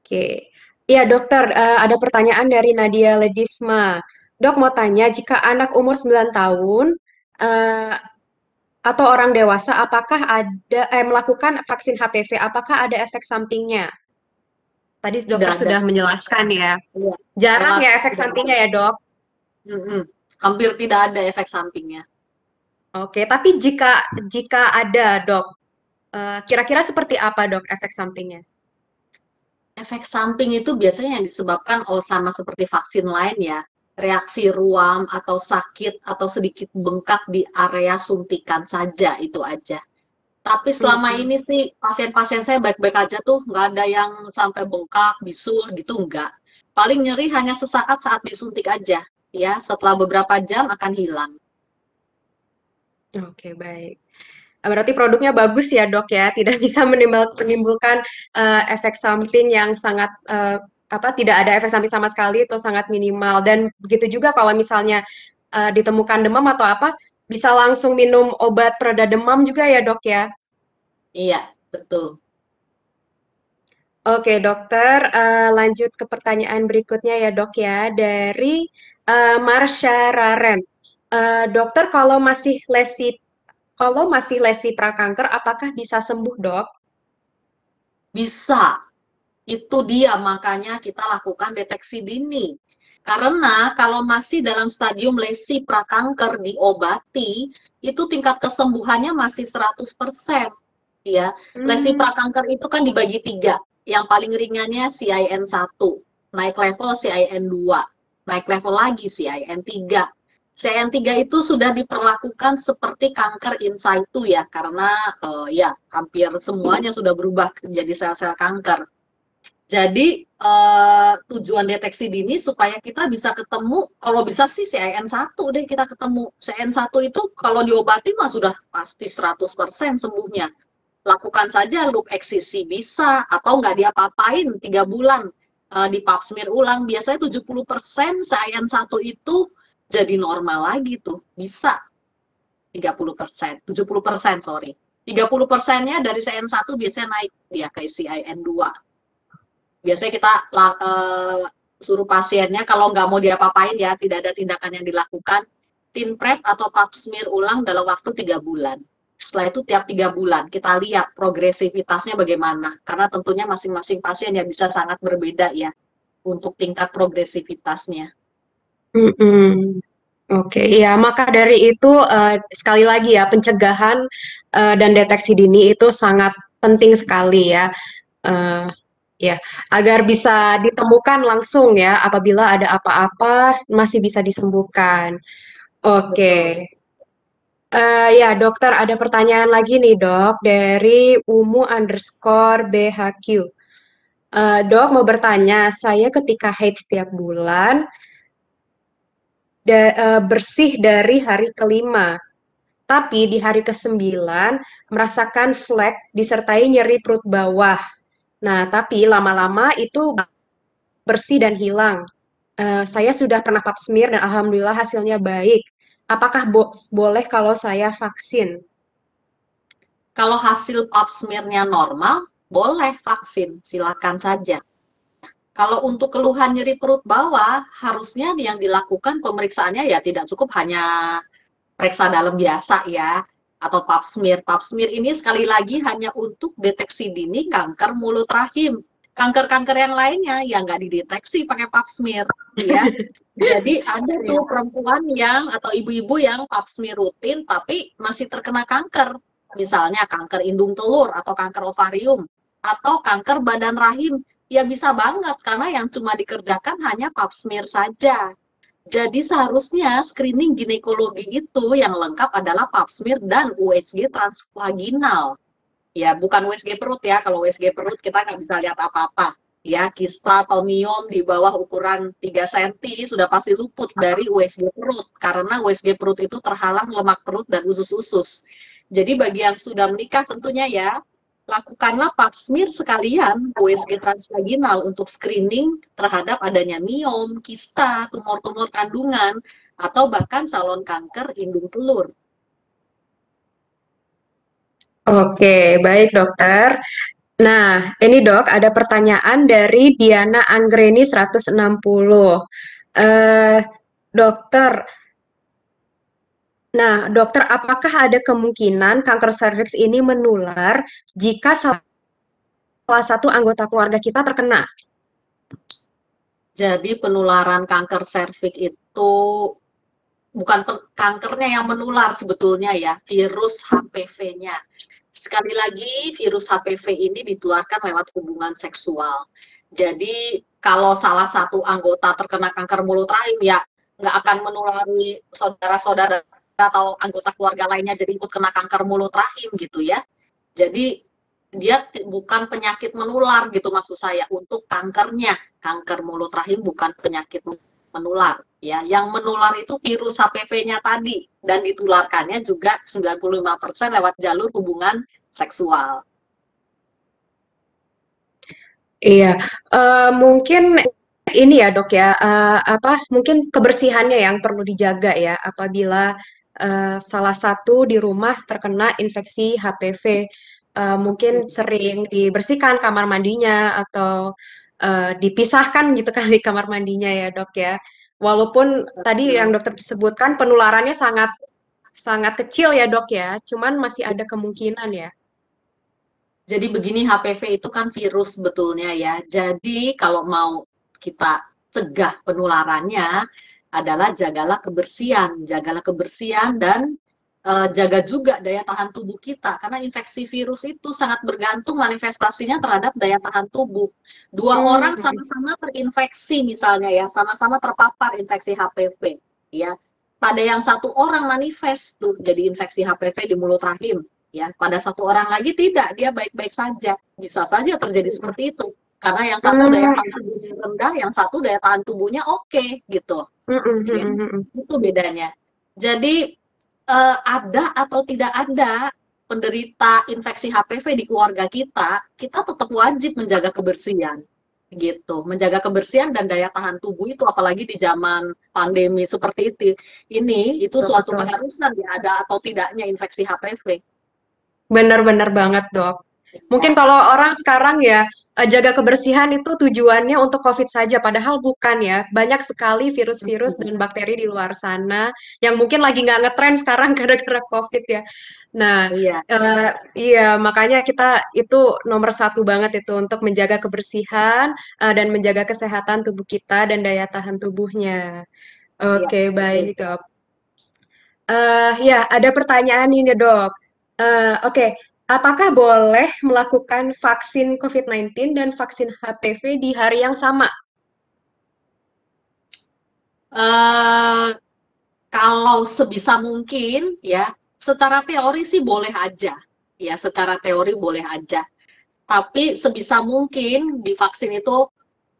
Oke. Ya dokter, ada pertanyaan dari Nadia Ledisma. Dok mau tanya, jika anak umur 9 tahun eh, atau orang dewasa, apakah ada melakukan vaksin HPV, apakah ada efek sampingnya? Tadi dokter Tidak ada. sudah menjelaskan ya. Iya, Jarang ya relatif efek tidak ada. sampingnya ya, Dok? Hampir tidak ada efek sampingnya. Oke, tapi jika ada, Dok, kira-kira seperti apa, Dok, efek sampingnya? Efek samping itu biasanya yang disebabkan sama seperti vaksin lain ya, reaksi ruam atau sakit atau sedikit bengkak di area suntikan saja, itu aja. Tapi selama ini sih pasien-pasien saya baik-baik aja tuh, nggak ada yang sampai bengkak, bisul gitu, nggak. Paling nyeri hanya sesaat saat disuntik aja, ya. Setelah beberapa jam akan hilang. Oke, baik. Berarti produknya bagus ya, Dok ya, tidak bisa menimbulkan efek samping yang sangat tidak ada efek samping sama sekali atau sangat minimal. Dan begitu juga kalau misalnya ditemukan demam atau apa, bisa langsung minum obat pereda demam juga ya, Dok ya. Iya, betul. Oke, dokter, lanjut ke pertanyaan berikutnya ya, Dok ya, dari Marsha Raren. Dokter, kalau masih lesi prakanker, apakah bisa sembuh, Dok? Bisa. Itu dia makanya kita lakukan deteksi dini. Karena kalau masih dalam stadium lesi prakanker diobati, itu tingkat kesembuhannya masih 100%. Ya, lesi prakanker itu kan dibagi 3. Yang paling ringannya CIN1, naik level CIN2, naik level lagi CIN3. CIN3 itu sudah diperlakukan seperti kanker in situ ya, karena ya hampir semuanya sudah berubah menjadi sel-sel kanker. Jadi tujuan deteksi dini supaya kita bisa ketemu, kalau bisa sih CIN1 deh kita ketemu. CIN1 itu kalau diobati mah sudah pasti 100% sembuhnya. Lakukan saja loop eksisi bisa, atau nggak diapa-apain 3 bulan di pap smear ulang. Biasanya 70% CIN1 itu jadi normal lagi tuh, bisa 30%, 70%, sorry. 30%-nya dari CIN1 biasanya naik dia ke CIN2. Biasanya kita suruh pasiennya kalau nggak mau diapa-apain ya, tidak ada tindakan yang dilakukan, TIN-PrEP atau pap smear ulang dalam waktu 3 bulan. Setelah itu tiap 3 bulan kita lihat progresivitasnya bagaimana, karena tentunya masing-masing pasien ya bisa sangat berbeda ya untuk tingkat progresivitasnya. Oke, ya maka dari itu sekali lagi ya pencegahan dan deteksi dini itu sangat penting sekali ya. Ya, agar bisa ditemukan langsung ya apabila ada apa-apa masih bisa disembuhkan. Oke. Ya, dokter ada pertanyaan lagi nih, Dok, dari Umu_BHQ. Dok, mau bertanya, saya ketika haid setiap bulan bersih dari hari kelima, tapi di hari ke-9 merasakan flek disertai nyeri perut bawah. Nah, tapi lama-lama itu bersih dan hilang. Saya sudah pernah pap smear dan alhamdulillah hasilnya baik. Apakah boleh kalau saya vaksin? Kalau hasil pap smear-nya normal, boleh vaksin, silakan saja. Kalau untuk keluhan nyeri perut bawah, harusnya yang dilakukan pemeriksaannya ya tidak cukup hanya periksa dalam biasa ya, atau pap smear. Pap smear ini sekali lagi hanya untuk deteksi dini kanker mulut rahim. Kanker-kanker yang lainnya ya nggak dideteksi pakai pap smear, ya. Jadi ada tuh perempuan yang atau ibu-ibu yang pap smear rutin tapi masih terkena kanker. Misalnya kanker indung telur atau kanker ovarium atau kanker badan rahim. Ya bisa banget karena yang cuma dikerjakan hanya pap smear saja. Jadi seharusnya screening ginekologi itu yang lengkap adalah pap smear dan USG transvaginal. Ya, bukan USG perut ya. Kalau USG perut kita nggak bisa lihat apa-apa. Ya, kista atau miom di bawah ukuran 3 cm sudah pasti luput dari USG perut. Karena USG perut itu terhalang lemak perut dan usus-usus. Jadi bagi yang sudah menikah tentunya ya, lakukanlah pap smear sekalian USG transvaginal untuk screening terhadap adanya miom, kista, tumor-tumor kandungan, atau bahkan calon kanker indung telur. Oke, baik dokter. Nah, ini dok, ada pertanyaan dari Diana Anggreni 160. Dokter, Nah, dokter, apakah ada kemungkinan kanker serviks ini menular jika salah satu anggota keluarga kita terkena? Jadi penularan kanker serviks itu bukan kankernya yang menular sebetulnya ya, virus HPV-nya. Sekali lagi, virus HPV ini ditularkan lewat hubungan seksual. Jadi kalau salah satu anggota terkena kanker mulut rahim ya nggak akan menulari saudara-saudara atau anggota keluarga lainnya jadi ikut kena kanker mulut rahim gitu ya. Jadi dia bukan penyakit menular gitu maksud saya untuk kankernya. Kanker mulut rahim bukan penyakit menular ya. Yang menular itu virus HPV-nya tadi dan ditularkannya juga 95% lewat jalur hubungan seksual. Iya, mungkin ini ya dok ya, mungkin kebersihannya yang perlu dijaga ya apabila salah satu di rumah terkena infeksi HPV. Mungkin sering dibersihkan kamar mandinya atau dipisahkan gitu kali kamar mandinya ya dok ya. Walaupun tadi yang dokter sebutkan penularannya sangat sangat kecil ya dok ya, cuman masih ada kemungkinan ya. Jadi begini, HPV itu kan virus sebetulnya ya. Jadi kalau mau kita cegah penularannya adalah jagalah kebersihan dan jaga juga daya tahan tubuh kita karena infeksi virus itu sangat bergantung manifestasinya terhadap daya tahan tubuh. Dua orang sama-sama terinfeksi misalnya ya, sama-sama terpapar infeksi HPV ya. Pada yang satu orang manifest tuh jadi infeksi HPV di mulut rahim ya, pada satu orang lagi tidak, dia baik-baik saja. Bisa saja terjadi seperti itu. Karena yang satu daya tahan tubuhnya rendah, yang satu daya tahan tubuhnya oke, gitu. Ya, itu bedanya. Jadi ada atau tidak ada penderita infeksi HPV di keluarga kita tetap wajib menjaga kebersihan. Gitu, menjaga kebersihan dan daya tahan tubuh itu apalagi di zaman pandemi seperti itu suatu keharusan ya, ada atau tidaknya infeksi HPV. Benar-benar banget, Dok. Mungkin kalau orang sekarang ya jaga kebersihan itu tujuannya untuk COVID saja, padahal bukan ya. Banyak sekali virus-virus dan bakteri di luar sana yang mungkin lagi nggak ngetren sekarang gara-gara COVID ya. Nah, iya makanya kita itu nomor satu banget itu untuk menjaga kebersihan dan menjaga kesehatan tubuh kita dan daya tahan tubuhnya. Oke, baik, Dok. Ya, ada pertanyaan ini, Dok. Oke, apakah boleh melakukan vaksin COVID-19 dan vaksin HPV di hari yang sama? Kalau sebisa mungkin ya, secara teori sih boleh aja. Ya, secara teori boleh aja. Tapi sebisa mungkin di vaksin itu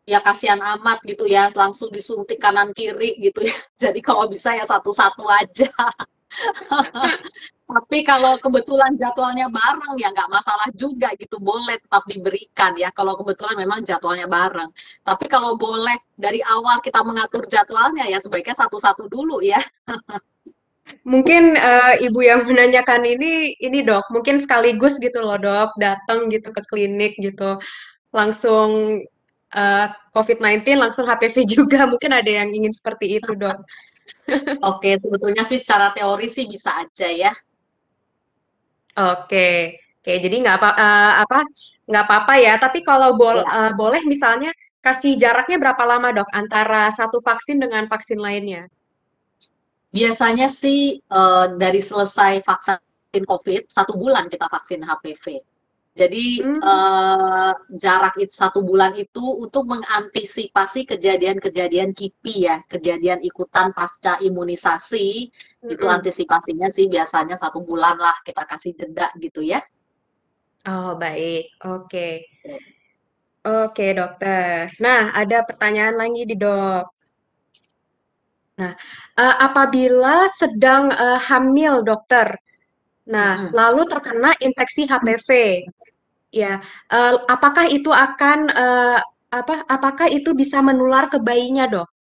ya kasihan amat gitu ya, langsung disuntik kanan kiri gitu ya. Jadi kalau bisa ya satu-satu aja. Tapi kalau kebetulan jadwalnya bareng ya nggak masalah juga gitu, boleh tetap diberikan ya kalau kebetulan memang jadwalnya bareng. Tapi kalau boleh dari awal kita mengatur jadwalnya ya sebaiknya satu-satu dulu ya. Mungkin ibu yang menanyakan ini dok, mungkin sekaligus gitu loh dok, datang gitu ke klinik gitu, langsung COVID-19, langsung HPV juga, mungkin ada yang ingin seperti itu dok. Oke, sebetulnya sih secara teori sih bisa aja ya. Oke, jadi nggak apa-apa ya. Tapi kalau boleh misalnya kasih jaraknya berapa lama dok antara satu vaksin dengan vaksin lainnya? Biasanya sih dari selesai vaksin COVID 1 bulan kita vaksin HPV. Jadi jarak 1 bulan itu untuk mengantisipasi kejadian-kejadian KIPI ya, kejadian ikutan pasca imunisasi, itu antisipasinya sih biasanya 1 bulan lah kita kasih jeda gitu ya. Oh baik, oke. Oke dokter. Nah ada pertanyaan lagi di dok. Nah apabila sedang hamil dokter, nah lalu terkena infeksi HPV. Ya, apakah itu akan apakah itu bisa menular ke bayinya, dok?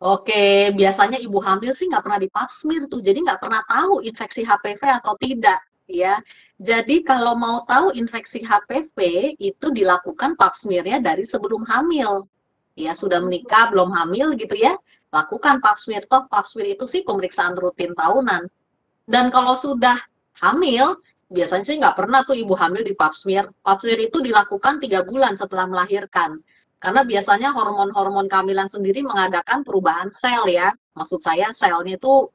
Oke, biasanya ibu hamil sih nggak pernah dipap smear tuh, jadi nggak pernah tahu infeksi HPV atau tidak, ya. Jadi kalau mau tahu infeksi HPV itu dilakukan pap smear-nya dari sebelum hamil. Ya, sudah menikah, belum hamil gitu ya. lakukan pap smear. Toh pap smear itu sih pemeriksaan rutin tahunan. Dan kalau sudah hamil, biasanya sih nggak pernah tuh ibu hamil di pap smear. Pap smear itu dilakukan 3 bulan setelah melahirkan. Karena biasanya hormon-hormon kehamilan sendiri mengadakan perubahan sel ya. Maksud saya selnya itu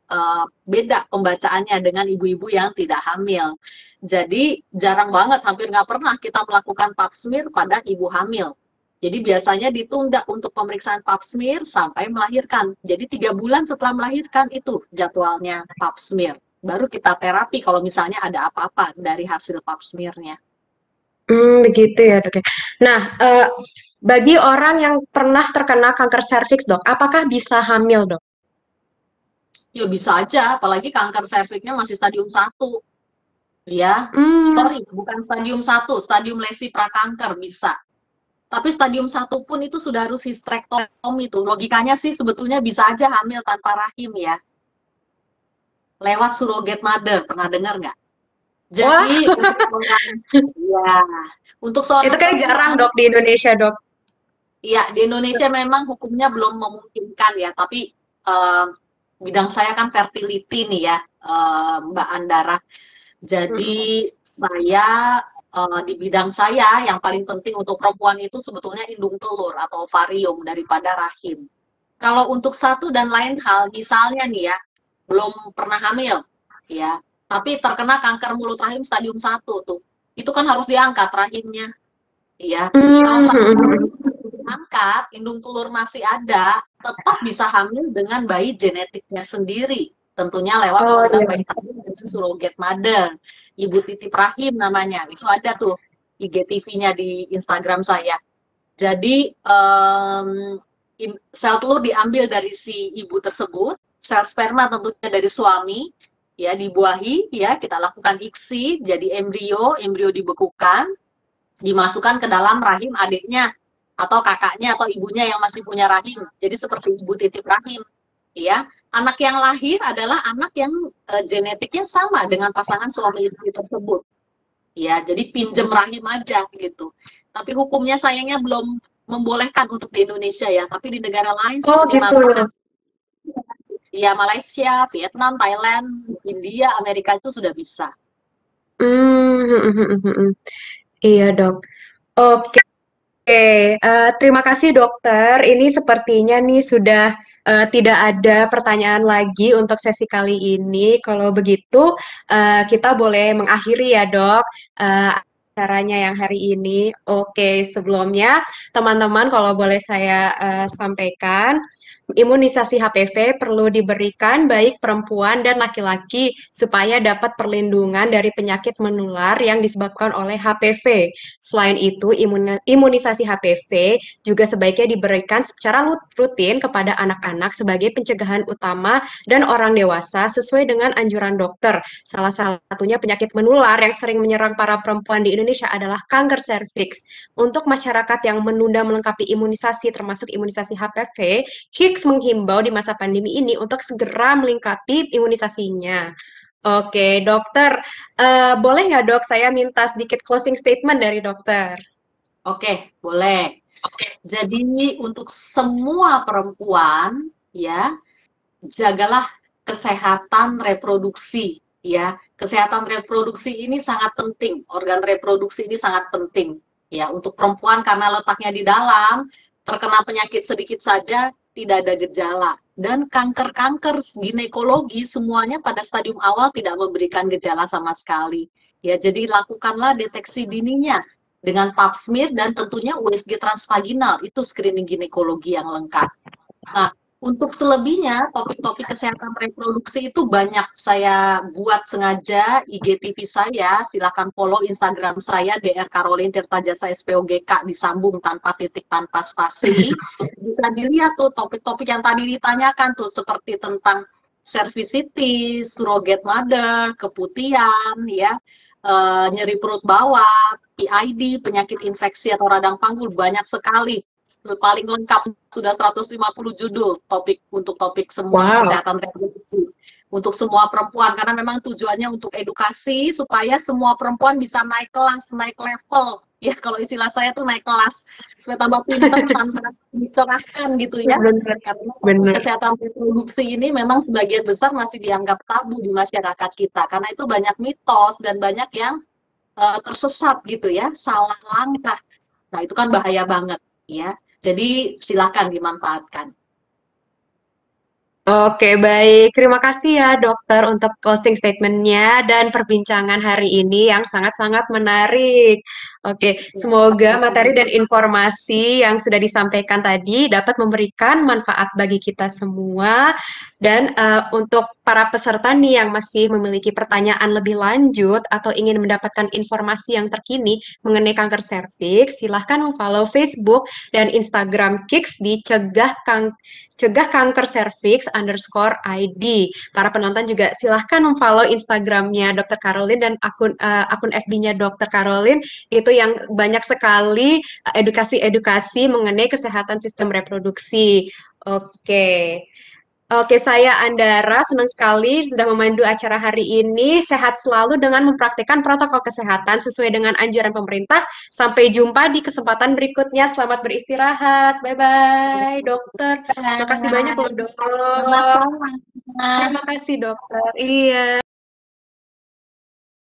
beda pembacaannya dengan ibu-ibu yang tidak hamil. Jadi jarang banget, hampir nggak pernah kita melakukan pap smear pada ibu hamil. Jadi biasanya ditunda untuk pemeriksaan pap smear sampai melahirkan. Jadi 3 bulan setelah melahirkan itu jadwalnya pap smear. Baru kita terapi kalau misalnya ada apa-apa dari hasil pap smear-nya. Begitu ya dok. Nah, bagi orang yang pernah terkena kanker serviks dok, apakah bisa hamil dok? Ya bisa aja, apalagi kanker serviksnya masih stadium 1. Ya, sorry, bukan stadium 1, stadium lesi prakanker bisa. Tapi stadium 1 pun itu sudah harus histrektomi tuh. Logikanya sih sebetulnya bisa aja hamil tanpa rahim ya. Lewat surrogate mother, pernah dengar nggak? Jadi untuk seorang itu kan jarang dok di Indonesia dok. Iya, di Indonesia memang hukumnya belum memungkinkan ya, tapi bidang saya kan fertility nih ya, Mbak Andara. Jadi saya di bidang saya yang paling penting untuk perempuan itu sebetulnya indung telur atau ovarium daripada rahim. Kalau untuk satu dan lain hal, misalnya nih ya, belum pernah hamil, ya, tapi terkena kanker mulut rahim stadium 1 tuh, itu kan harus diangkat rahimnya, ya. Kalau diangkat, indung telur masih ada, tetap bisa hamil dengan bayi genetiknya sendiri, tentunya lewat program bayi tabung dengan surrogate mother. Ibu titip rahim namanya, itu ada tuh IGTV-nya di Instagram saya. Jadi sel telur diambil dari si ibu tersebut, sel sperma tentunya dari suami, ya dibuahi, ya kita lakukan ICSI, jadi embrio dibekukan, dimasukkan ke dalam rahim adiknya atau kakaknya atau ibunya yang masih punya rahim. Jadi seperti ibu titip rahim. Ya, anak yang lahir adalah anak yang genetiknya sama dengan pasangan suami istri tersebut. Ya, jadi pinjem rahim aja gitu. Tapi hukumnya sayangnya belum membolehkan untuk di Indonesia ya, tapi di negara lain seperti ya Malaysia, Vietnam, Thailand, India, Amerika itu sudah bisa. Iya dok. Oke. Terima kasih dokter. Ini sepertinya nih sudah tidak ada pertanyaan lagi untuk sesi kali ini. Kalau begitu, kita boleh mengakhiri ya dok acaranya yang hari ini. Oke, sebelumnya teman-teman kalau boleh saya sampaikan, imunisasi HPV perlu diberikan baik perempuan dan laki-laki supaya dapat perlindungan dari penyakit menular yang disebabkan oleh HPV. Selain itu, imunisasi HPV juga sebaiknya diberikan secara rutin kepada anak-anak sebagai pencegahan utama dan orang dewasa sesuai dengan anjuran dokter. Salah satunya penyakit menular yang sering menyerang para perempuan di Indonesia adalah kanker serviks. Untuk masyarakat yang menunda melengkapi imunisasi termasuk imunisasi HPV, HIKS menghimbau di masa pandemi ini untuk segera melengkapi imunisasinya. Oke, dokter, boleh nggak dok saya minta sedikit closing statement dari dokter? Oke, boleh. Jadi untuk semua perempuan, ya, jagalah kesehatan reproduksi, ya. Kesehatan reproduksi ini sangat penting, organ reproduksi ini sangat penting, ya, untuk perempuan karena letaknya di dalam, terkena penyakit sedikit saja, tidak ada gejala. Dan kanker-kanker ginekologi semuanya pada stadium awal tidak memberikan gejala sama sekali. Ya, jadi lakukanlah deteksi dininya dengan pap smear dan tentunya USG transvaginal, itu screening ginekologi yang lengkap. Nah, untuk selebihnya topik-topik kesehatan reproduksi itu banyak saya buat sengaja IGTV saya, silakan follow Instagram saya DR Caroline Tirtajasa SPOGK disambung tanpa titik tanpa spasi. Bisa dilihat tuh topik-topik yang tadi ditanyakan tuh seperti tentang cervicitis, surrogate mother, keputihan, ya, nyeri perut bawah, PID, penyakit infeksi atau radang panggul, banyak sekali. Paling lengkap sudah 150 judul untuk topik semua kesehatan reproduksi untuk semua perempuan, karena memang tujuannya untuk edukasi supaya semua perempuan bisa naik kelas, naik level ya, kalau istilah saya tuh naik kelas supaya tambah pintar tanpa dicerahkan gitu ya. Bener, Karena bener. kesehatan reproduksi ini memang sebagian besar masih dianggap tabu di masyarakat kita karena itu banyak mitos dan banyak yang tersesat gitu ya, salah langkah. Nah, itu kan bahaya banget ya. Jadi silakan dimanfaatkan. Oke, baik. Terima kasih ya, dokter, untuk closing statement-nya dan perbincangan hari ini yang sangat-sangat menarik. Oke, semoga materi dan informasi yang sudah disampaikan tadi dapat memberikan manfaat bagi kita semua. Dan untuk para peserta nih yang masih memiliki pertanyaan lebih lanjut atau ingin mendapatkan informasi yang terkini mengenai kanker serviks, silahkan follow Facebook dan Instagram Kiks di Cegah Kanker Serviks _ID. Para penonton juga silahkan memfollow Instagramnya Dr. Caroline dan akun FB-nya Dr. Caroline, itu yang banyak sekali edukasi-edukasi mengenai kesehatan sistem reproduksi. Oke. Oke, saya Andara, senang sekali sudah memandu acara hari ini. Sehat selalu dengan mempraktikkan protokol kesehatan sesuai dengan anjuran pemerintah. Sampai jumpa di kesempatan berikutnya. Selamat beristirahat. Bye-bye, dokter. Terima kasih banyak loh, dok. Sama-sama. Terima kasih, dokter. Iya.